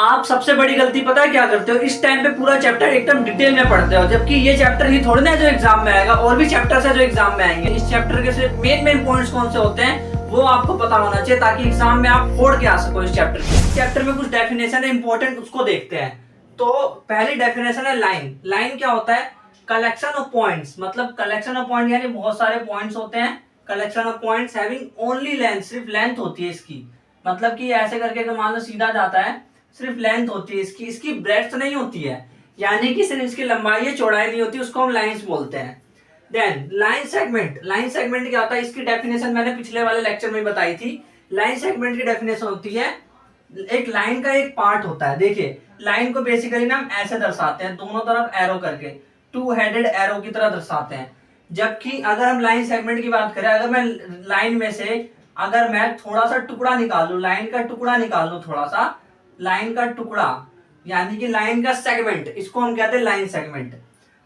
आप सबसे बड़ी गलती पता है क्या करते हो, इस टाइम पे पूरा चैप्टर एकदम डिटेल में पढ़ते हो, जबकि ये चैप्टर ही थोड़ी ना जो एग्जाम में आएगा, और भी चैप्टर्स है जो एग्जाम में आएंगे। इस चैप्टर के सिर्फ मेन पॉइंट्स कौन से होते हैं वो आपको पता होना चाहिए, ताकि एग्जाम में आप फोड़ के आ सको इस चैप्टर को। इस चैप्टर में कुछ डेफिनेशन है इंपॉर्टेंट, उसको देखते हैं। तो पहली डेफिनेशन है लाइन। लाइन क्या होता है? कलेक्शन ऑफ पॉइंट्स, मतलब कलेक्शन ऑफ पॉइंट यानी बहुत सारे पॉइंट्स होते हैं। Collection of points having only length, सिर्फ लेंथ होती है इसकी। मतलब कि ऐसे करके अगर मान लो सीधा जाता है, सिर्फ लेंथ होती है इसकी, इसकी ब्रेड्थ नहीं होती है, यानी कि सिर्फ इसकी लंबाई या चौड़ाई नहीं होती, उसको हम लाइंस बोलते हैं। Then line segment. Line segment क्या होता है? इसकी डेफिनेशन मैंने पिछले वाले लेक्चर में बताई थी। लाइन सेगमेंट की डेफिनेशन होती है, एक लाइन का एक पार्ट होता है। देखिए लाइन को बेसिकली ना हम ऐसे दर्शाते हैं, दोनों तरफ एरो करके, टू हेडेड एरो की तरह दर्शाते हैं। जबकि अगर हम लाइन सेगमेंट की बात करें, अगर मैं लाइन में से अगर मैं थोड़ा सा टुकड़ा निकाल लूं, लाइन का टुकड़ा निकाल लूं, थोड़ा सा लाइन का टुकड़ा, यानी कि लाइन का सेगमेंट, इसको हम कहते हैं लाइन सेगमेंट।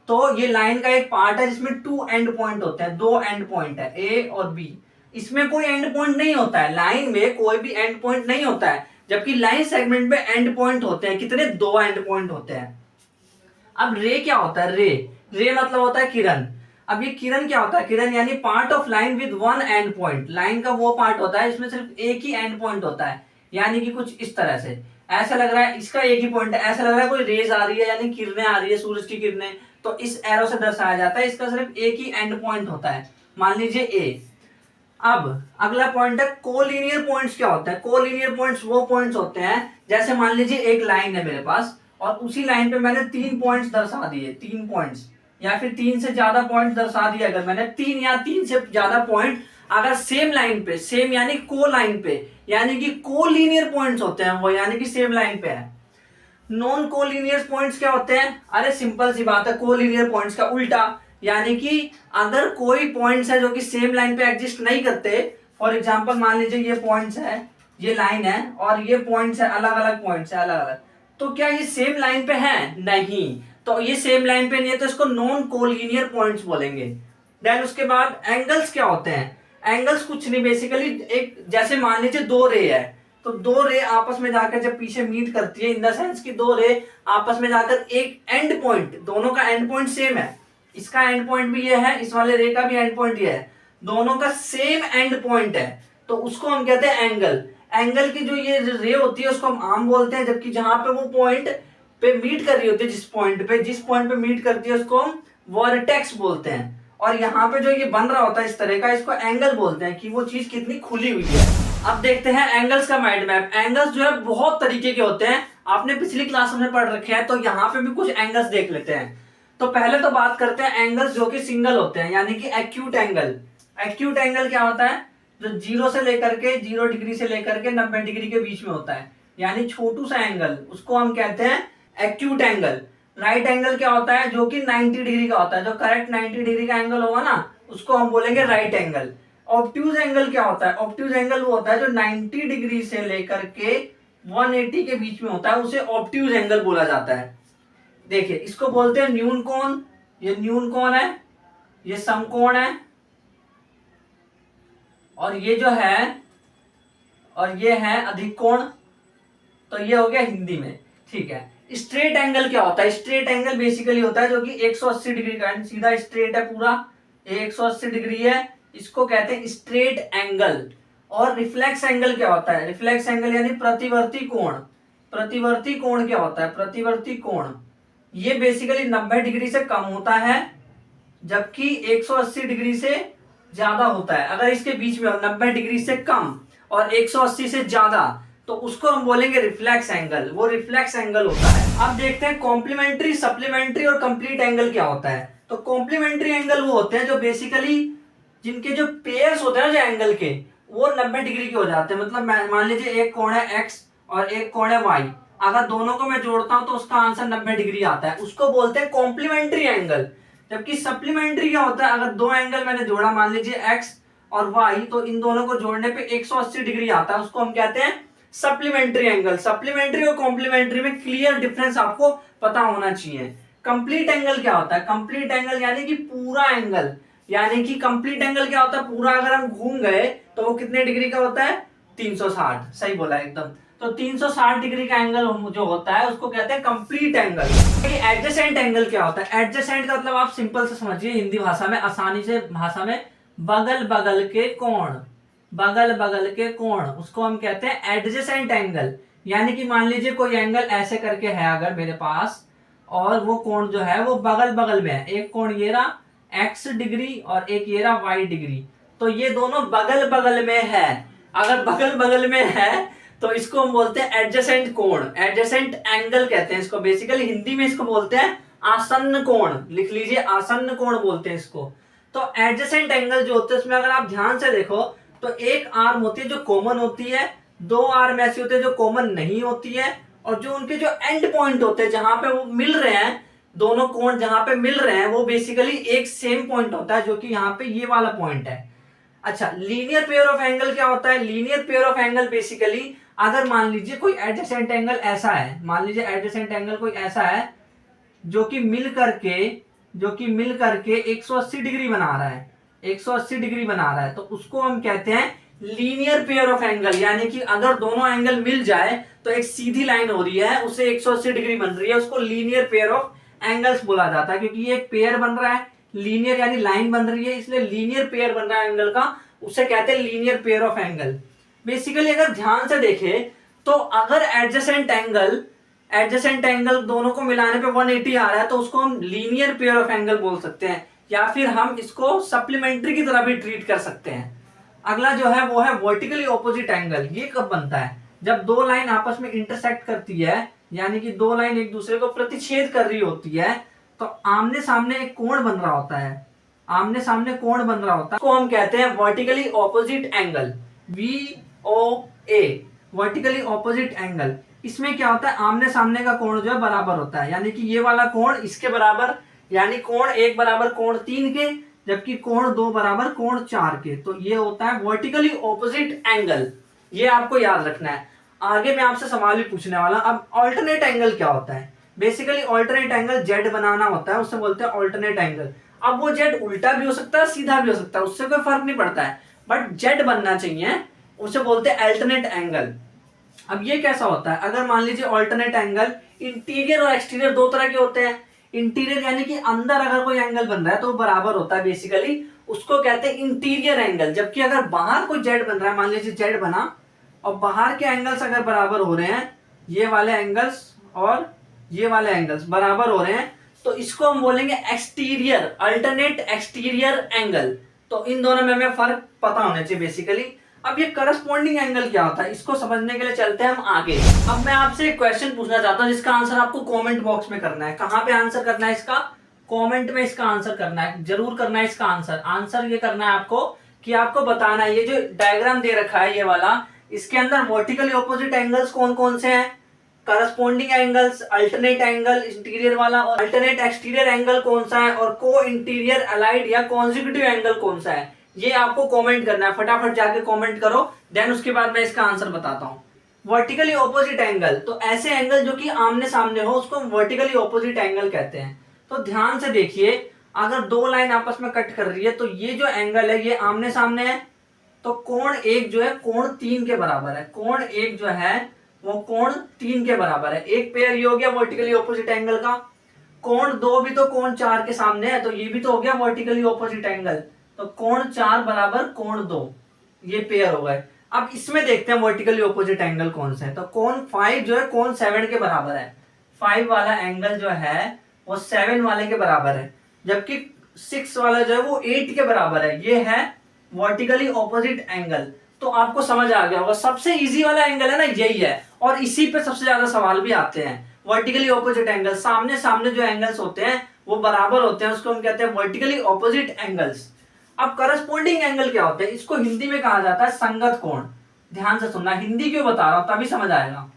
तो ये लाइन का एक पार्ट है जिसमें टू एंड पॉइंट होते हैं, दो एंड पॉइंट है, ए और बी। इसमें कोई एंड पॉइंट नहीं होता है, लाइन में कोई भी एंड पॉइंट नहीं होता है, जबकि लाइन सेगमेंट में एंड पॉइंट होते हैं। कितने? दो एंड पॉइंट होते हैं। अब रे क्या होता है? रे, रे मतलब होता है किरण। अब ये किरण क्या होता है? किरण यानी part of line with one and point. Line का वो पार्ट होता है इसमें सिर्फ एक ही एंड पॉइंट होता है, यानी कि कुछ इस तरह से ऐसा लग रहा है, इसका एक ही पॉइंट है, ऐसा लग रहा है कोई रेज आ रही है, यानी किरणें आ रही है, सूरज की किरणें, तो इस एरो से दर्शाया जाता है। इसका सिर्फ एक ही एंड पॉइंट होता है, मान लीजिए ए। अब अगला पॉइंट है कोलिनियर पॉइंट्स। क्या होता है कोलिनियर पॉइंट्स? वो पॉइंट्स होते हैं, जैसे मान लीजिए एक लाइन है मेरे पास, और उसी लाइन पे मैंने तीन पॉइंट्स दर्शा दिए, तीन पॉइंट्स या फिर तीन से ज्यादा पॉइंट्स दर्शा दिए। अगर मैंने तीन या तीन से ज्यादा पॉइंट अगर सेम लाइन पे, सेम यानी को लाइन पे, यानी कि कोलिनियर पॉइंट्स होते हैं वो, यानी कि सेम लाइन पे है। नॉन कोलिनियर पॉइंट्स क्या होते हैं? अरे सिंपल सी बात है, कोलिनियर पॉइंट्स का उल्टा, यानी कि अगर कोई पॉइंट्स है जो कि सेम लाइन पे एग्जिस्ट नहीं करते। फॉर एग्जांपल मान लीजिए ये पॉइंट्स है, ये लाइन है, और ये पॉइंट्स है, अलग अलग पॉइंट्स है, अलग अलग, तो क्या ये सेम लाइन पे है? नहीं, तो ये सेम लाइन पे नहीं है, तो इसको नॉन कोलिनियर पॉइंट्स बोलेंगे। देन उसके बाद एंगल्स क्या होते हैं? एंगल्स कुछ नहीं, बेसिकली एक, जैसे मान लीजिए दो रे है, तो दो रे आपस में जाकर जब पीछे मीट करती है, इन द सेंस कि दो रे आपस में जाकर एक एंड पॉइंट, दोनों का एंड पॉइंट सेम है, इसका एंड पॉइंट भी ये है, इस वाले रे का भी एंड पॉइंट ये है, दोनों का सेम एंड पॉइंट है, तो उसको हम कहते हैं एंगल। एंगल की जो ये रे होती है उसको हम आर्म बोलते हैं, जबकि जहां पे वो पॉइंट पे मीट कर रही होती है, जिस पॉइंट पे मीट करती है उसको हम वर्टेक्स बोलते हैं। और यहाँ पे जो ये बन रहा होता है इस तरह का, इसको एंगल बोलते हैं, कि वो चीज कितनी खुली हुई है। अब देखते हैं एंगल्स का माइंड मैप। एंगल्स जो है बहुत तरीके के होते हैं, आपने पिछली क्लास में पढ़ रखे हैं, तो यहाँ पे भी कुछ एंगल्स देख लेते हैं। तो पहले तो बात करते हैं एंगल्स जो कि सिंगल होते हैं, यानी कि एक्यूट एंगल। एक्यूट एंगल क्या होता है? जो 0 से लेकर के 0 डिग्री से लेकर के 90 डिग्री के बीच में होता है, यानी छोटू सा एंगल, उसको हम कहते हैं एक्यूट एंगल। राइट एंगल क्या होता है? जो कि 90 डिग्री का होता है, जो करेक्ट 90 डिग्री का एंगल होगा ना, उसको हम बोलेंगे राइट एंगल। ऑब्ट्यूज एंगल क्या होता है? ऑब्ट्यूज एंगल वो होता है जो 90 डिग्री से लेकर के 180 के बीच में होता है, उसे ऑब्ट्यूज एंगल बोला जाता है। देखिए इसको बोलते हैं न्यून कोण। ये न्यून कोण है, ये समकोण है, और ये जो है, और ये है अधिक कोण। तो ये हो गया हिंदी में, ठीक है। स्ट्रेट एंगल क्या होता है? स्ट्रेट एंगल बेसिकली होता है जो कि 180 डिग्री का, सीधा स्ट्रेट है पूरा, 180 डिग्री है, इसको कहते हैं स्ट्रेट एंगल। और रिफ्लेक्स एंगल क्या होता है? रिफ्लेक्स एंगल यानी प्रतिवर्ती कोण। प्रतिवर्ती कोण क्या होता है? प्रतिवर्ती कोण ये बेसिकली 90 डिग्री से कम होता है, जबकि 180 डिग्री से ज्यादा होता है। अगर इसके बीच में 90 डिग्री से कम और 180 से ज्यादा, तो उसको हम बोलेंगे रिफ्लेक्स एंगल, वो रिफ्लेक्स एंगल होता है। अब देखते हैं कॉम्प्लीमेंट्री, सप्लीमेंट्री और कंप्लीट एंगल क्या होता है। तो कॉम्प्लीमेंट्री एंगल वो होते हैं जो बेसिकली जिनके जो पेयर्स होते हैं जो एंगल के, वो 90 डिग्री के हो जाते हैं। मतलब मान लीजिए एक कोण है x और एक कोण है y, अगर दोनों को मैं जोड़ता हूं तो उसका आंसर 90 डिग्री आता है, उसको बोलते हैं कॉम्प्लीमेंट्री एंगल। जबकि सप्लीमेंट्री क्या होता है? अगर दो एंगल मैंने जोड़ा, मान लीजिए x और y, तो इन दोनों को जोड़ने पे 180 डिग्री आता है, उसको हम कहते हैं सप्लीमेंट्री एंगल। सप्लीमेंट्री और कॉम्प्लीमेंट्री में क्लियर डिफरेंस आपको पता होना चाहिए। कंप्लीट एंगल क्या होता है? कंप्लीट एंगल यानी कि पूरा एंगल, यानी कि कंप्लीट एंगल क्या होता है? पूरा अगर हम घूम गए तो वो कितने डिग्री का होता है? 360। सही बोला एकदम। तो 360 डिग्री का एंगल जो होता है उसको कहते हैं कंप्लीट एंगल। एडजेसेंट एंगल क्या होता है? एडजेसेंट का मतलब आप सिंपल से समझिए हिंदी भाषा में, आसानी से भाषा में, बगल बगल के कोण, बगल बगल के कोण, उसको हम कहते हैं एडजेसेंट एंगल। यानी कि मान लीजिए कोई एंगल ऐसे करके है अगर मेरे पास, और वो कोण जो है वो बगल बगल में है, एक कोण ये रहा x डिग्री और एक ये रहा y डिग्री, तो ये दोनों बगल बगल में है। अगर बगल बगल में है तो इसको हम बोलते हैं एडजेसेंट कोण, एडजेसेंट एंगल कहते हैं इसको। बेसिकली हिंदी में इसको बोलते हैं आसन्न कोण, लिख लीजिए आसन्न कोण बोलते हैं इसको। तो एडजेसेंट एंगल जो होते हैं उसमें अगर आप ध्यान से देखो तो एक आर्म होती है जो कॉमन होती है, दो आर्म ऐसी होती है जो कॉमन नहीं होती है, और जो उनके जो एंड पॉइंट होते हैं जहां पे वो मिल रहे हैं, दोनों कोण जहां पे मिल रहे हैं वो बेसिकली एक सेम पॉइंट होता है, जो कि यहाँ पे ये वाला पॉइंट है। अच्छा, लीनियर पेयर ऑफ एंगल क्या होता है? Linear pair of angle basically अगर मान लीजिए कोई एडजेसेंट एंगल ऐसा है, मान लीजिए एडजेसेंट एंगल कोई ऐसा है जो कि मिल करके 180 डिग्री बना रहा है, 180 डिग्री बना रहा है, तो उसको हम कहते हैं लीनियर पेयर ऑफ एंगल। यानी कि अगर दोनों एंगल मिल जाए तो एक सीधी लाइन हो रही है, उससे 180 डिग्री बन रही है, उसको लीनियर पेयर ऑफ एंगल्स बोला जाता है, क्योंकि ये एक पेयर बन रहा है, लीनियर यानी लाइन बन रही है, इसलिए लीनियर पेयर बन रहा है एंगल का, उसे कहते हैं linear pair of angle. Basically अगर ध्यान से देखें तो अगर एडजेसेंट एंगल दोनों को मिलाने पे 180 आ रहा है तो उसको हम लीनियर पेयर ऑफ एंगल बोल सकते हैं, या फिर हम इसको सप्लीमेंट्री की तरह भी ट्रीट कर सकते हैं। अगला जो है वो है वर्टिकली ऑपोजिट एंगल। ये कब बनता है? जब दो लाइन आपस में इंटरसेक्ट करती है, यानी कि दो लाइन एक दूसरे को प्रतिच्छेद कर रही होती है, तो आमने सामने एक कोण बन रहा होता है, आमने सामने कोण बन रहा होता है, को हम कहते हैं vertically opposite angle, VOA, vertically opposite angle. इसमें क्या होता है, आमने सामने का कोण जो है बराबर होता है, यानी कि ये वाला कोण इसके बराबर, यानी कोण एक बराबर कोण 3 के, जबकि कोण 2 बराबर कोण 4 के, तो ये होता है वर्टिकली ऑपोजिट एंगल। ये आपको याद रखना है। आगे मैं आपसे सवाल भी पूछने वाला। अब ऑल्टरनेट एंगल क्या होता है? बेसिकली ऑल्टरनेट एंगल जेड बनाना होता है, उससे बोलते हैं ऑल्टरनेट एंगल। अब वो जेड उल्टा भी हो सकता है, सीधा भी हो सकता है, उससे कोई फर्क नहीं पड़ता है, बट जेड बनना चाहिए, उसे बोलते हैं अल्टरनेट एंगल। अब ये कैसा होता है? अगर मान लीजिए ऑल्टरनेट एंगल, इंटीरियर और एक्सटीरियर दो तरह के होते हैं। इंटीरियर यानी कि अंदर अगर कोई एंगल बन रहा है तो बराबर होता है, बेसिकली उसको कहते हैं इंटीरियर एंगल। जबकि अगर बाहर कोई जेड बन रहा है, मान लीजिए जेड बना और बाहर के एंगल्स अगर बराबर हो रहे हैं, ये वाले एंगल्स और ये वाले एंगल्स बराबर हो रहे हैं, तो इसको हम बोलेंगे एक्सटीरियर, अल्टरनेट एक्सटीरियर एंगल। तो इन दोनों में हमें फर्क पता होना चाहिए बेसिकली। अब ये करस्पॉन्डिंग एंगल क्या होता है, इसको समझने के लिए चलते हैं हम आगे। अब मैं आपसे एक क्वेश्चन पूछना चाहता हूं जिसका आंसर आपको कमेंट बॉक्स में करना है। कहां पे आंसर करना है इसका? कमेंट में इसका आंसर करना है, जरूर करना है इसका आंसर ये करना है आपको कि आपको बताना है, ये जो डायग्राम दे रखा है ये वाला, इसके अंदर वर्टिकली ऑपोजिट एंगल्स कौन कौन से हैं, corresponding angles, alternate angle interior वाला, और अल्टरनेट एक्सटीरियर एंगल कौन सा है, और को इंटीरियर अलाइड या कॉन्जिक्यूटिव एंगल कौन सा है, ये आपको कमेंट करना है। फटाफट जाके कमेंट करो, देन उसके बाद मैं इसका आंसर बताता हूँ। वर्टिकली ऑपोजिट एंगल, तो ऐसे एंगल जो कि आमने सामने हो उसको वर्टिकली ऑपोजिट एंगल कहते हैं। तो ध्यान से देखिए, अगर दो लाइन आपस में कट कर रही है तो ये जो एंगल है ये आमने सामने है, तो कोण एक जो है कोण 3 के बराबर है, कोण एक जो है वो कोण 3 के बराबर है। एक पेयर ये हो गया वर्टिकली ऑपोजिट एंगल का। कोण 2 भी तो कोण 4 के सामने है, तो ये भी तो हो गया वर्टिकली ऑपोजिट एंगल। तो कोण 4 बराबर कोण 2, ये पेयर हो गए। अब इसमें देखते हैं वर्टिकली ऑपोजिट एंगल कौन सा है। तो कोण 5 जो है कोण 7 के बराबर है, 5 वाला एंगल जो है वो 7 वाले के बराबर है, जबकि 6 वाला जो है वो 8 के बराबर है। ये है वर्टिकली ऑपोजिट एंगल। तो आपको समझ आ गया होगा, सबसे इजी वाला एंगल है ना यही है, और इसी पे सबसे ज्यादा सवाल भी आते हैं। वर्टिकली ऑपोजिट एंगल, सामने सामने जो एंगल्स होते हैं वो बराबर होते हैं, उसको हम कहते हैं वर्टिकली ऑपोजिट एंगल्स। अब करस्पॉन्डिंग एंगल क्या होता है, इसको हिंदी में कहा जाता है संगत कोण। ध्यान से सुनना, हिंदी क्यों बता रहा हूं तभी समझ आएगा।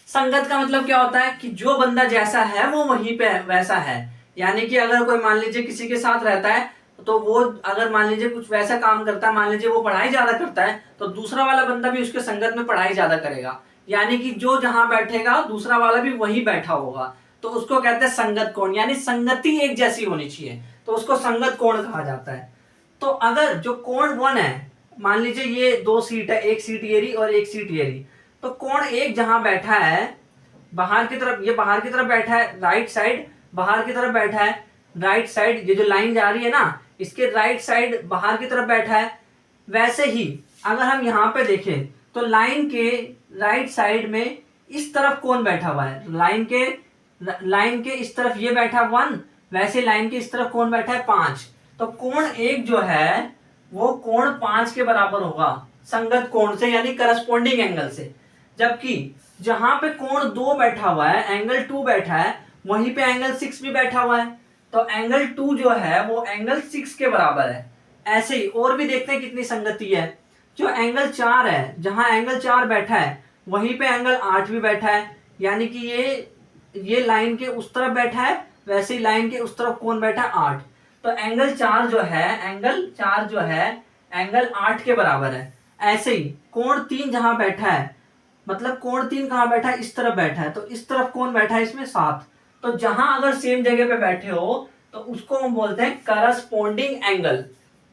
संगत का मतलब क्या होता है कि जो बंदा जैसा है वो वहीं पे वैसा है। यानी कि अगर कोई मान लीजिए किसी के साथ रहता है तो वो अगर मान लीजिए कुछ वैसा काम करता है, मान लीजिए वो पढ़ाई ज्यादा करता है, तो दूसरा वाला बंदा भी उसके संगत में पढ़ाई ज्यादा करेगा। यानी कि जो जहां बैठेगा दूसरा वाला भी वही बैठा होगा, तो उसको कहते हैं संगत कोण। यानी संगति एक जैसी होनी चाहिए, तो उसको संगत कोण कहा जाता है। तो अगर जो कोण 1 है, मान लीजिए ये 2 सीट है, एक सीट ये रही और एक सीट ये रही, तो कोण एक जहां बैठा है बाहर की तरफ, ये बाहर की तरफ बैठा है राइट साइड, बाहर की तरफ बैठा है राइट साइड, ये जो लाइन जा रही है ना इसके राइट साइड बाहर की तरफ बैठा है। वैसे ही अगर हम यहाँ पे देखें तो लाइन के राइट साइड में इस तरफ कौन बैठा हुआ है, लाइन के इस तरफ ये बैठा 1, वैसे लाइन के इस तरफ कौन बैठा है 5। तो कोण एक जो है वो कोण 5 के बराबर होगा संगत कोण से, यानी करस्पॉन्डिंग एंगल से। जबकि जहां पे कोण 2 बैठा हुआ है, एंगल 2 बैठा है, वहीं पे एंगल 6 भी बैठा हुआ है, तो एंगल 2 जो है वो एंगल 6 के बराबर है। ऐसे ही और भी देखते हैं कितनी संगति है। जो एंगल 4 है, जहां एंगल 4 बैठा है वहीं पे एंगल 8 भी बैठा है, यानी कि ये लाइन के उस तरफ बैठा है, वैसे ही लाइन के उस तरफ कौन बैठा है 8। तो एंगल 4 जो है एंगल 8 के बराबर है। ऐसे ही कोण 3 जहां बैठा है, मतलब कोण 3 कहां बैठा है, इस तरफ बैठा है, तो इस तरफ कौन बैठा है इसमें 7। तो जहां अगर सेम जगह पे बैठे हो तो उसको हम बोलते हैं करस्पॉन्डिंग एंगल।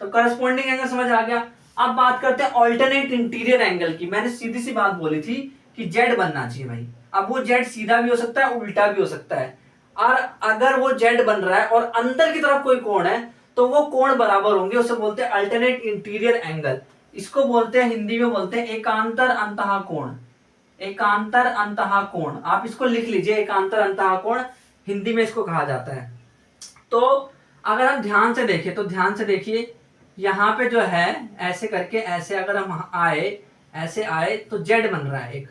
तो करस्पॉन्डिंग एंगल समझ आ गया। अब बात करते हैं ऑल्टरनेट इंटीरियर एंगल की। मैंने सीधी सी बात बोली थी कि जेड बनना चाहिए भाई। अब वो जेड सीधा भी हो सकता है, उल्टा भी हो सकता है, और अगर वो जेड बन रहा है और अंदर की तरफ कोई कोण है तो वो कोण बराबर होंगे, उसे बोलते हैं अल्टरनेट इंटीरियर एंगल। इसको बोलते हैं, हिंदी में बोलते हैं एकांतर अंतः कोण। एकांतर अंतः कोण, आप इसको लिख लीजिए, एकांतर अंतः कोण हिंदी में इसको कहा जाता है। तो अगर हम ध्यान से देखें तो ध्यान से देखिए, यहाँ पे जो है ऐसे करके, ऐसे अगर हम ऐसे आए तो जेड बन रहा है,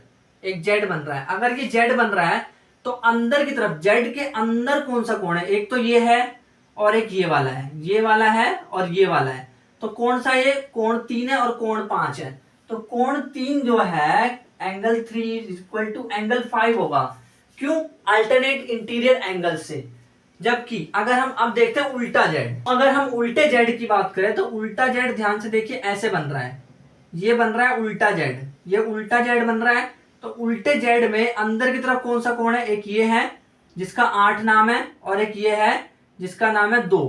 एक जेड बन रहा है। अगर ये जेड बन रहा है तो अंदर की तरफ जेड के अंदर कौन सा कोण है, एक तो ये है और एक ये वाला है, ये वाला है और ये वाला है। तो कौन सा, ये कोण 3 है और कोण 5 है। तो कोण 3 जो है एंगल 3 इक्वल टू एंगल 5 होगा। क्यों? अल्टरनेट इंटीरियर एंगल से। जबकि अगर हम अब देखते हैं उल्टा जेड, अगर हम उल्टे जेड की बात करें तो उल्टा जेड ध्यान से देखिए ऐसे बन रहा है, ये बन रहा है उल्टा जेड, ये उल्टा जेड बन रहा है। तो उल्टे जेड में अंदर की तरफ कौन सा कोण है, एक ये है जिसका 8 नाम है और एक ये है जिसका नाम है 2।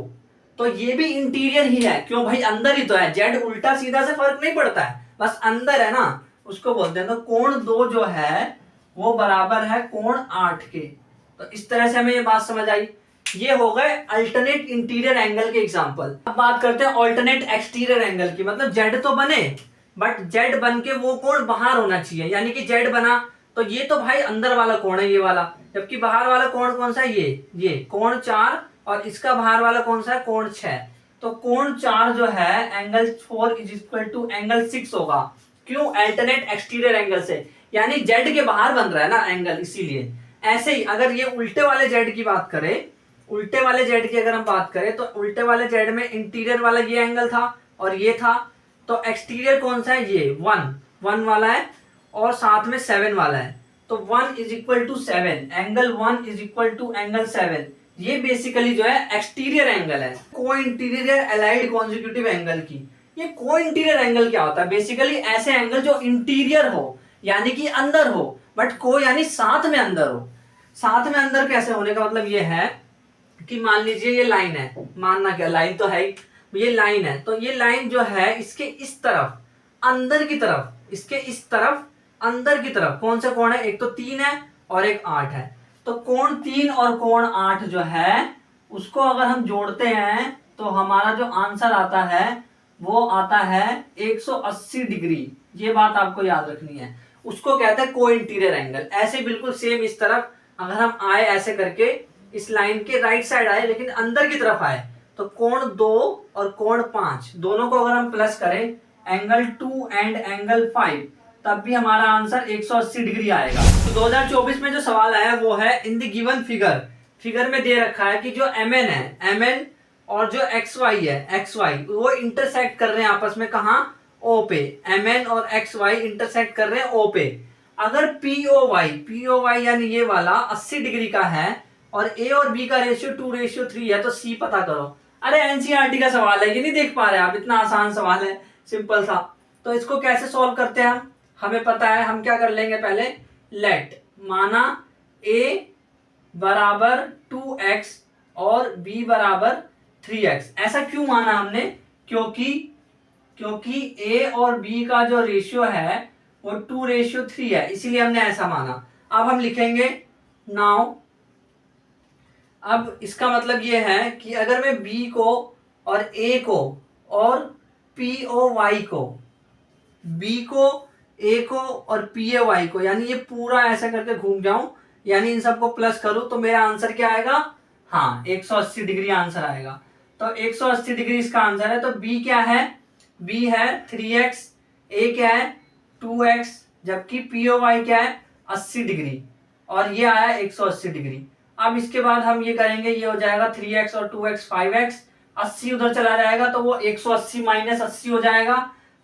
तो ये भी इंटीरियर ही है, क्यों भाई, अंदर ही तो है। जेड उल्टा सीधा से फर्क नहीं पड़ता है, बस अंदर है ना, उसको बोलते हैं। तो कोण 2 जो है वो बराबर है कोण 8 के। तो इस तरह से हमें ये बात समझ आई। ये हो गए अल्टरनेट इंटीरियर एंगल के एग्जांपल। अब बात करते हैं अल्टरनेट एक्सटीरियर एंगल की। मतलब जेड तो बने बट जेड बन के वो कोण बाहर होना चाहिए, यानी कि जेड बना तो ये तो भाई अंदर वाला कोण है, ये वाला, जबकि बाहर वाला कोण कौन सा है, ये कोण 4, और इसका बाहर वाला कौन सा है, कोण 6। तो कोण 4 जो है angle 4 is equal to angle 6 होगा। क्यों? अल्टरनेट एक्सटीरियर एंगल से, यानी जेड के बाहर बन रहा है ना एंगल, इसीलिए। ऐसे ही अगर ये उल्टे वाले जेड की बात करें, उल्टे वाले जेड की अगर हम बात करें तो उल्टे वाले जेड में इंटीरियर वाला ये एंगल था और ये था। तो एक्सटीरियर कौन सा है, ये 1 वाला है और साथ में 7 वाला है। तो 1 is equal to 7, angle 1 is equal to angle 7। ये बेसिकली जो है एक्सटीरियर एंगल है। को इंटीरियर एलाइड कॉन्जिक्यूटिव एंगल की, ये को इंटीरियर एंगल क्या होता है? बेसिकली ऐसे एंगल जो इंटीरियर हो, यानी कि अंदर हो, बट को यानी साथ में अंदर हो। साथ में अंदर कैसे होने का मतलब ये है कि मान लीजिए ये लाइन है, मानना क्या, लाइन तो है ही, ये लाइन है, तो ये लाइन जो है इसके इस तरफ अंदर की तरफ, इसके इस तरफ अंदर की तरफ कौन सा कोण है, एक तो 3 है और एक 8 है। तो कोण 3 और कोण 8 जो है उसको अगर हम जोड़ते हैं तो हमारा जो आंसर आता है वो आता है 180 डिग्री। ये बात आपको याद रखनी है, उसको कहते हैं को इंटीरियर एंगल। ऐसे बिल्कुल सेम इस तरफ अगर हम आए ऐसे करके इस लाइन के राइट साइड आए लेकिन अंदर की तरफ आए तो कोण 2 और कोण 5 दोनों को अगर हम प्लस करें एंगल 2 एंड एंगल 5 तब भी हमारा आंसर 180 डिग्री आएगा। तो 2024 में जो सवाल आया वो है इन द गिवन फिगर में दे रखा है कि जो mn है, mn और जो xy है, xy वो इंटरसेक्ट कर रहे हैं आपस में, कहां, O पे। mn और xy इंटरसेक्ट कर रहे हैं O पे। अगर POY यानी ये वाला 80 डिग्री का है और A और B का रेशियो 2:3 है तो C पता करो। अरे एनसीईआरटी का सवाल है, ये नहीं देख पा रहे आप, इतना आसान सवाल है, सिंपल सा। तो इसको कैसे सॉल्व करते हैं हमें पता है। हम क्या कर लेंगे, पहले लेट माना A बराबर 2x और B बराबर 3x। ऐसा क्यों माना हमने, क्योंकि A और B का जो रेशियो है वो 2:3 है, इसीलिए हमने ऐसा माना। अब हम लिखेंगे नाउ, अब इसका मतलब ये है कि अगर मैं बी को और ए को और पी ओ वाई को, बी को, ए को और पी ए वाई को, यानी ये पूरा ऐसा करके घूम जाऊं, यानी इन सबको प्लस करूं, तो मेरा आंसर क्या आएगा? हाँ, 180 डिग्री आंसर आएगा। तो 180 डिग्री इसका आंसर है। तो बी क्या है? बी है 3x, ए क्या है 2x, जबकि पी ओ वाई क्या है 80 डिग्री, और ये आया 180 डिग्री। अब इसके बाद हम ये करेंगे, ये हो जाएगा 3x और 2x 5x, 80 उधर चला जाएगा तो वो 180 माइनस 80 हो जाएगा,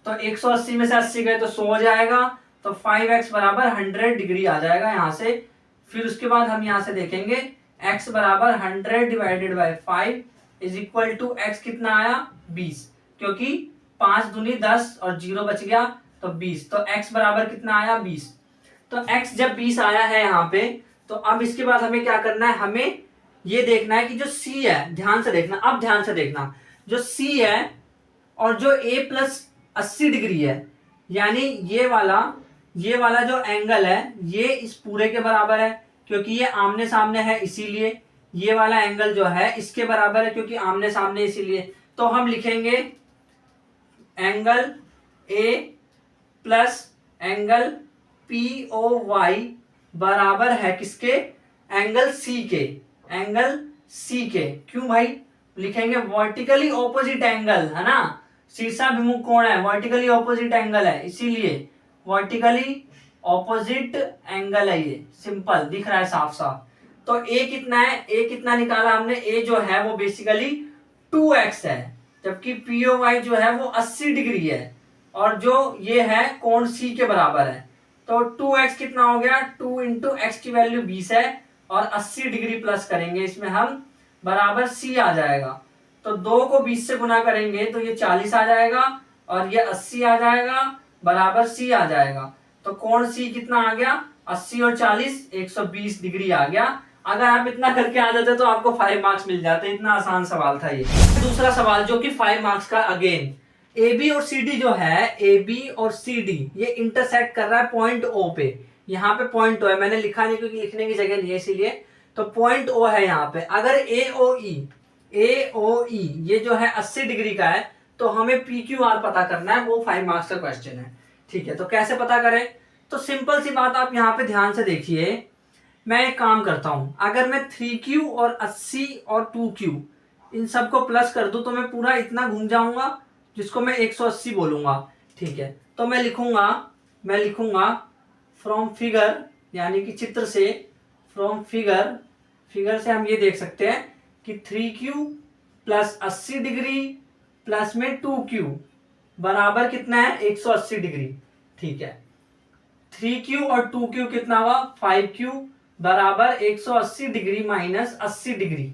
तो 180 में से 80 गए तो 100 हो जाएगा, तो 5x बराबर 100 डिग्री आ जाएगा यहाँ से। फिर उसके बाद हम यहाँ से देखेंगे x बराबर 100 divided by 5 is equal to x कितना आया 20, क्योंकि 5 दूनी 10 और 0 बच गया तो 20, तो x बराबर कितना आया 20। तो x जब 20 आया है यहाँ पे, तो अब इसके बाद हमें क्या करना है? हमें ये देखना है कि जो c है, ध्यान से देखना, अब ध्यान से देखना, जो c है और जो a प्लस 80 डिग्री है, यानी ये वाला जो एंगल है ये इस पूरे के बराबर है, क्योंकि ये आमने सामने है इसीलिए। ये वाला एंगल जो है इसके बराबर है क्योंकि आमने सामने इसीलिए। तो हम लिखेंगे angle A plus angle P O Y बराबर है किसके? एंगल सी के, एंगल सी के। क्यों भाई? लिखेंगे वर्टिकली ऑपोजिट एंगल है ना, शीर्षाभिमुख कोण है, वर्टिकली ऑपोजिट एंगल है, इसीलिए वर्टिकली ऑपोजिट एंगल है, ये सिंपल दिख रहा है साफ साफ। तो ए कितना है? ए कितना निकाला हमने? ए जो है वो बेसिकली 2x है, जबकि पी ओ वाई जो है वो 80 डिग्री है, और जो ये है कोण सी के बराबर है। तो 2x कितना हो गया? 2 इंटू एक्स की वैल्यू 20 है, और 80 डिग्री प्लस करेंगे इसमें हम, बराबर c आ जाएगा। तो 2 को 20 से गुना करेंगे तो ये 40 आ जाएगा, और ये 80 आ जाएगा, बराबर c आ जाएगा। तो कोण c कितना आ गया? 80 और 40 120 डिग्री आ गया। अगर आप इतना करके आ जाते तो आपको 5 मार्क्स मिल जाते, इतना आसान सवाल था ये। दूसरा सवाल जो कि 5 मार्क्स का, अगेन ए बी और सी डी जो है, ए बी और सी डी ये इंटरसेक्ट कर रहा है पॉइंट ओ पे। यहाँ पे पॉइंट ओ है, मैंने लिखा नहीं क्योंकि लिखने की जगह नहीं है इसीलिए। तो पॉइंट ओ है यहाँ पे। अगर ए ओ ई ये जो है 80 डिग्री का है, तो हमें पी क्यू आर पता करना है, वो 5 मार्क्स का क्वेश्चन है। ठीक है, तो कैसे पता करें? तो सिंपल सी बात, आप यहाँ पे ध्यान से देखिए। मैं एक काम करता हूं, अगर मैं 3Q और 80 और 2Q इन सबको प्लस कर दूं तो मैं पूरा इतना घूम जाऊंगा, जिसको मैं 180 बोलूंगा। ठीक है, तो मैं लिखूंगा फ्रॉम फिगर, यानी कि चित्र से, फ्रॉम फिगर से हम ये देख सकते हैं कि 3Q प्लस 80 डिग्री प्लस में 2Q बराबर कितना है? 180 डिग्री। ठीक है, 3Q और 2Q कितना हुआ? 5Q बराबर 180 डिग्री माइनस 80 डिग्री,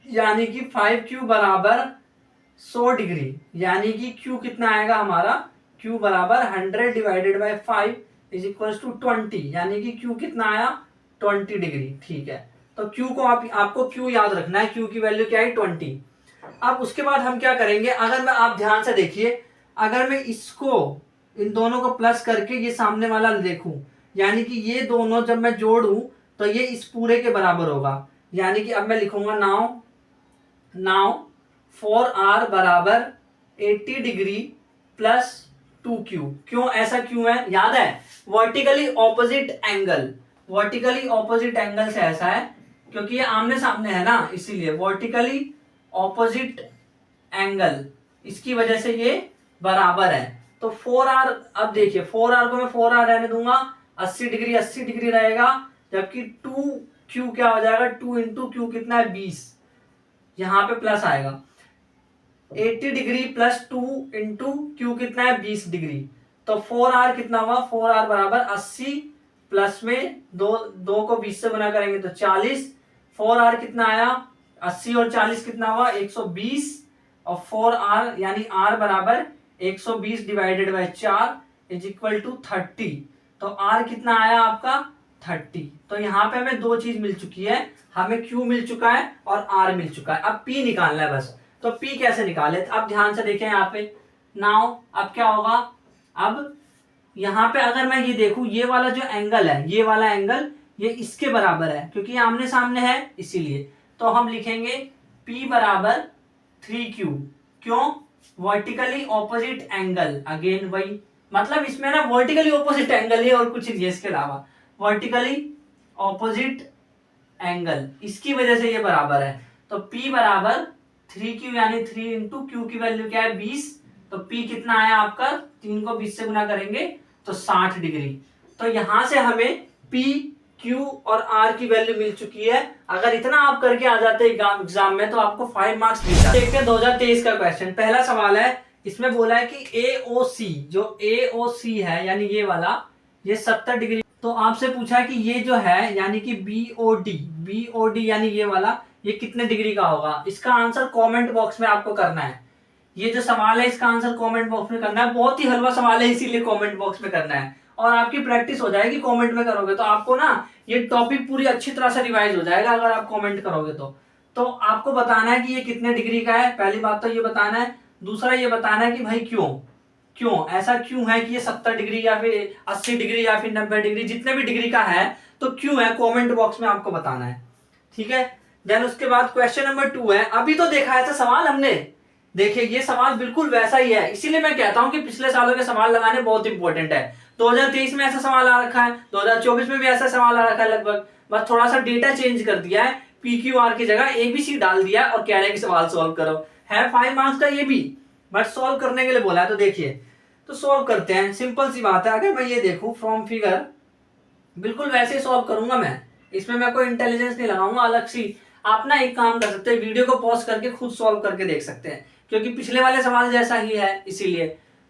यानी कि 5Q बराबर 100 डिग्री, यानी कि Q कितना आएगा हमारा? Q बराबर 100 divided by 5 is equal to 20, यानी कि Q कितना आया? 20 डिग्री। ठीक है, तो Q को आपको Q याद रखना है, Q की वैल्यू क्या है? 20। अब उसके बाद हम क्या करेंगे? आप ध्यान से देखिए, अगर मैं इसको, इन दोनों को प्लस करके ये सामने वाला देखूं, यानी कि ये दोनों जब मैं जोड़ूं तो ये इस पूरे के बराबर होगा। यानी कि अब मैं लिखूंगा नाउ 4R बराबर 80 डिग्री प्लस 2Q। क्यों ऐसा क्यों है? याद है, वर्टिकली ऑपोजिट एंगल से ऐसा है क्योंकि ये आमने सामने है ना, इसीलिए वर्टिकली ऑपोजिट एंगल, इसकी वजह से ये बराबर है। तो 4R, अब देखिए 4R को मैं 4R रहने दूंगा, 80 डिग्री रहेगा, जबकि 2Q क्या हो जाएगा? 2 इंटू Q कितना है? 20, यहां पे प्लस आएगा। 80 डिग्री प्लस 2 इंटू Q कितना है? 20 डिग्री। तो 4R कितना हुआ? 4R बराबर 80 प्लस में दो को 20 से गुना करेंगे तो 40। 4R कितना आया? 80 और 40 कितना हुआ? 120, और 4R यानी R बराबर 120 divided by 4 is equal to 30। तो R कितना आया आपका? 30। तो यहाँ पे हमें दो चीज मिल चुकी है, हमें Q मिल चुका है और R मिल चुका है। अब P निकालना है बस। तो P कैसे निकाले? अब ध्यान से देखें यहाँ पे। नाउ अब क्या होगा? अब यहाँ पे अगर मैं ये देखूं, ये वाला जो एंगल है, ये वाला एंगल ये इसके बराबर है, क्योंकि ये आमने सामने है इसीलिए। तो हम लिखेंगे P बराबर 3Q। क्यों? वर्टिकली ऑपोजिट एंगल, अगेन वही, मतलब इसमें ना वर्टिकली ऑपोजिट एंगल है और कुछ नहीं है इसके अलावा, वर्टिकली ऑपोजिट एंगल, इसकी वजह से ये बराबर है। तो P बराबर 3Q, यानी 3 इंटू क्यू की वैल्यू क्या है 20। तो P कितना आया आपका, 3 को 20 से गुना करेंगे तो 60 डिग्री। तो यहां से हमें P, Q और R की वैल्यू मिल चुकी है। अगर इतना आप करके आ जाते एग्जाम में तो आपको 5 मार्क्स मिल जाते। देखते हैं 2023 का क्वेश्चन। पहला सवाल है, इसमें बोला है कि AOC, जो AOC है यानी ये वाला, ये 70 डिग्री। तो आपसे पूछा है कि ये जो है यानी कि BOD यानी ये वाला, ये कितने डिग्री का होगा। इसका आंसर कमेंट बॉक्स में आपको करना है। ये जो सवाल है इसका आंसर कमेंट बॉक्स में करना है। बहुत ही हलवा सवाल है, इसीलिए कमेंट बॉक्स में करना है और आपकी प्रैक्टिस हो जाएगी। कमेंट में करोगे तो आपको ना ये टॉपिक पूरी अच्छी तरह से रिवाइज हो जाएगा अगर आप कमेंट करोगे तो आपको बताना है कि ये कितने डिग्री का है। पहली बात तो ये बताना है। दूसरा ये बताना है कि भाई क्यों ऐसा क्यों है कि ये 70 डिग्री या फिर 80 डिग्री या फिर 90 डिग्री, जितने भी डिग्री का है तो क्यों है, कमेंट बॉक्स में आपको बताना है। ठीक है। देन उसके बाद क्वेश्चन नंबर 2 है, अभी तो देखा है था सवाल हमने, देखिए ये सवाल बिल्कुल वैसा ही है। इसीलिए मैं कहता हूं कि पिछले सालों के सवाल लगाने बहुत इंपॉर्टेंट है। 2023 में ऐसा सवाल आ रखा है, 2024 में भी ऐसा सवाल आ रखा है लगभग, बस थोड़ा सा डेटा चेंज कर दिया है, PQR की जगह ABC डाल दिया और कह रहे हैं कि सवाल सॉल्व करो। है 5 मार्क्स का ये भी, बट सॉल्व करने के लिए बोला है। तो देखिए, तो सॉल्व करते हैं, सिंपल सी बात है। अगर मैं ये देखूं फ्रॉम फिगर, बिल्कुल वैसे ही सॉल्व करूंगा मैं, इसमें मैं कोई इंटेलिजेंस नहीं लगाऊंगा अलग सी। आप ना एक काम कर सकते हैं, वीडियो को पॉज करके खुद सॉल्व करके देख सकते हैं, क्योंकि पिछले वाले सवाल जैसा ही है इसीलिए।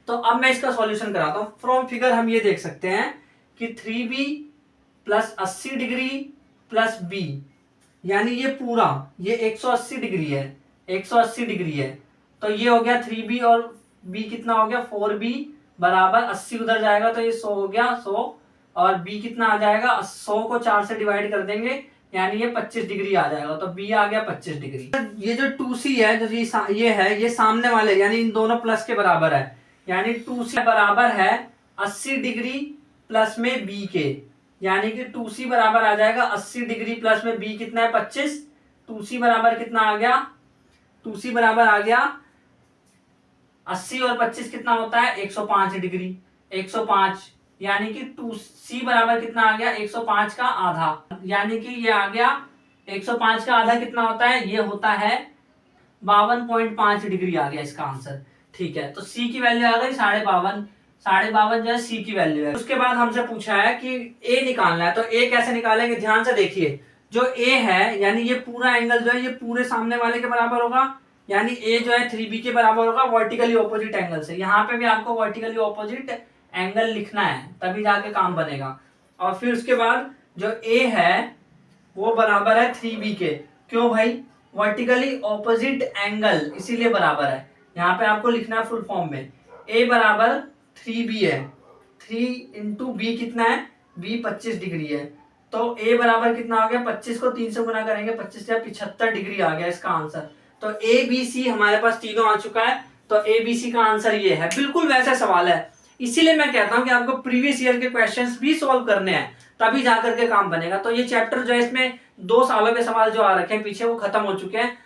तो अब मैं इसका सॉल्यूशन कराता हूं। फ्रॉम फिगर हम ये देख सकते हैं कि 3B plus 80 degree plus B, यानी ये पूरा ये 180 डिग्री है, 180 डिग्री है। तो ये हो गया 3B और B कितना हो गया 4B बराबर 80 उधर जाएगा तो ये 100 हो गया 100, और B कितना आ जाएगा 100 को 4 से डिवाइड कर देंगे यानी ये 25 डिग्री आ जाएगा। तो B आ गया 25 डिग्री। ये जो 2C है, जो ये है, ये सामने वाले यानी इन दोनों प्लस के बराबर है, यानी 2C बराबर है 80 डिग्री प्लस में B के, यानी कि 2C बराबर आ जाएगा 80 डिग्री प्लस में B कितना है 25। 2C बराबर कितना आ गया, 2C बराबर आ गया 80 और 25 कितना होता है 105 डिग्री, 105, यानी कि 2C बराबर कितना आ गया 105 का आधा, यानी कि ये आ गया 105 का आधा कितना होता है, ये होता है 52.5 डिग्री आ गया इसका आंसर। ठीक है, तो C की वैल्यू आ गई 52.5, 52.5 जो है C की वैल्यू है। उसके बाद हमसे पूछा है कि A निकालना है। तो A कैसे निकालेंगे, ध्यान से देखिए। जो A है यानी ये पूरा एंगल जो है ये पूरे सामने वाले के बराबर होगा, यानी A जो है 3B के बराबर होगा वर्टिकली ऑपोजिट एंगल से। यहाँ पे भी आपको वर्टिकली ऑपोजिट एंगल लिखना है तभी जाके काम बनेगा। और फिर उसके बाद जो A है वो बराबर है 3B के। क्यों भाई, वर्टिकली ऑपोजिट एंगल इसीलिए बराबर है। यहाँ पे आपको लिखना है फुल फॉर्म में, A बराबर 3B है, 3 इंटू B कितना है, B 25 डिग्री है। तो A बराबर कितना आ गया, 25 को 3 से गुना करेंगे 25 से 75 डिग्री आ गया इसका आंसर। तो ABC हमारे पास तीनों आ चुका है। तो ABC का आंसर ये है। बिल्कुल वैसा सवाल है, इसीलिए मैं कहता हूं कि आपको प्रीवियस ईयर के क्वेश्चंस भी सॉल्व करने हैं तभी जाकर के काम बनेगा। तो ये चैप्टर जो है इसमें 2 सालों के सवाल जो आ रखे हैं पीछे वो खत्म हो चुके हैं।